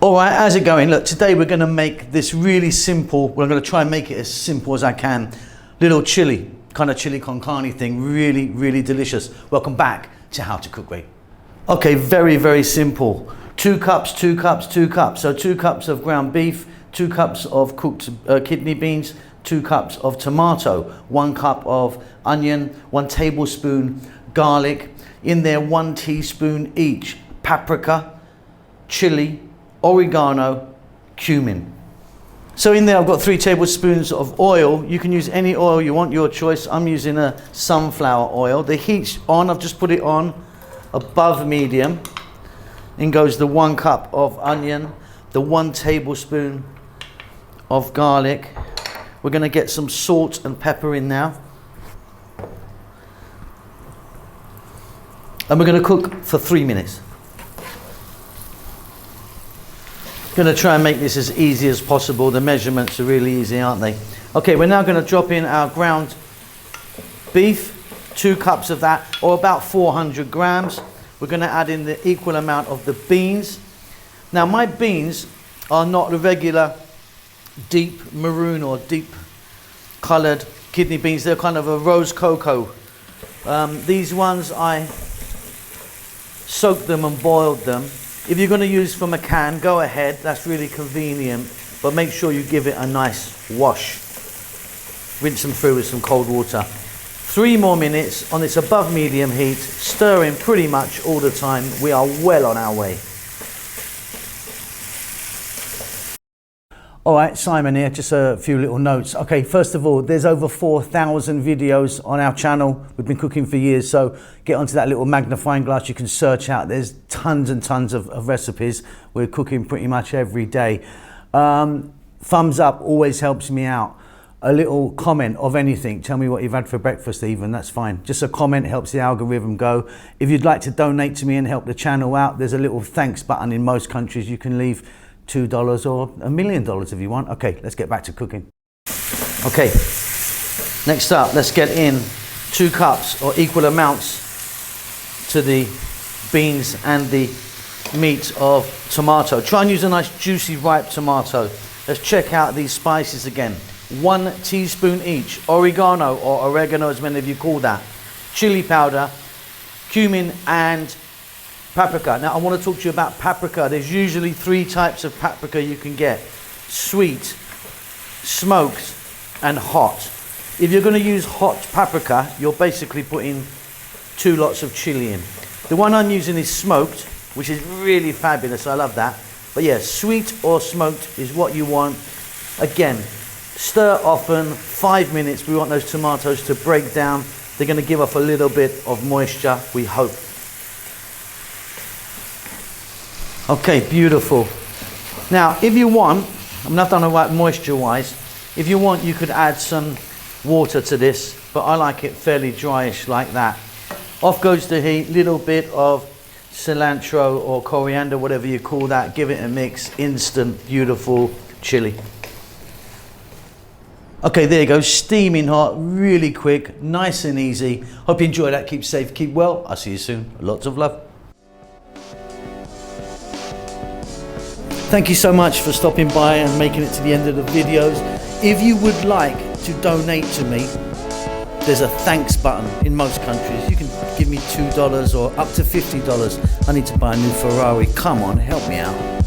All right, how's it going? Look, today we're gonna make this really simple. We're gonna try and make it as simple as I can. Little chili, kind of chili con carne thing. Really, really delicious. Welcome back to How to Cook Great. Okay, very, very simple. 2 cups, 2 cups, 2 cups. So 2 cups of ground beef, 2 cups of cooked kidney beans, 2 cups of tomato, 1 cup of onion, 1 tablespoon garlic. In there, 1 teaspoon each paprika, chili, oregano, cumin. So in there I've got 3 tablespoons of oil. You can use any oil you want, your choice. I'm using a sunflower oil. The heat's on, I've just put it on above medium. In goes the 1 cup of onion, the 1 tablespoon of garlic. We're gonna get some salt and pepper in now. And we're gonna cook for 3 minutes. Going to try and make this as easy as possible. The measurements are really easy, aren't they? Okay, we're now going to drop in our ground beef, 2 cups of that, or about 400 grams. We're going to add in the equal amount of the beans. Now my beans are not the regular deep maroon or deep colored kidney beans. They're kind of a rose cocoa. These ones I soaked them and boiled them. If you're going to use from a can, go ahead, that's really convenient, but make sure you give it a nice wash. Rinse them through with some cold water. 3 more minutes on this above medium heat, stirring pretty much all the time. We are well on our way. All right, Simon here, just a few little notes. Okay, first of all, there's over 4,000 videos on our channel. We've been cooking for years, so get onto that little magnifying glass. You can search out. There's tons and tons of recipes. We're cooking pretty much every day. Thumbs up always helps me out. A little comment of anything. Tell me what you've had for breakfast even, that's fine. Just a comment helps the algorithm go. If you'd like to donate to me and help the channel out, there's a little thanks button in most countries. You can leave $2 or $1 million if you want. Okay, let's get back to cooking. Okay, next up, let's get in 2 cups or equal amounts to the beans and the meat of tomato. Try and use a nice juicy ripe tomato. Let's check out these spices again. 1 teaspoon each, oregano or oregano as many of you call that, chili powder, cumin and paprika. Now I want to talk to you about paprika. There's usually 3 types of paprika you can get. Sweet, smoked and hot. If you're going to use hot paprika, you're basically putting 2 lots of chili in. The one I'm using is smoked, which is really fabulous. I love that. But yeah, sweet or smoked is what you want. Again, stir often, 5 minutes. We want those tomatoes to break down. They're going to give off a little bit of moisture, we hope. Okay, beautiful. Now, if you want, I'm not done about moisture-wise. If you want, you could add some water to this, but I like it fairly dryish like that. Off goes the heat, little bit of cilantro or coriander, whatever you call that. Give it a mix, instant, beautiful chili. Okay, there you go, steaming hot, really quick, nice and easy. Hope you enjoy that. Keep safe, keep well. I'll see you soon. Lots of love. Thank you so much for stopping by and making it to the end of the videos. If you would like to donate to me, there's a thanks button in most countries. You can give me $2 or up to $50. I need to buy a new Ferrari. Come on, help me out.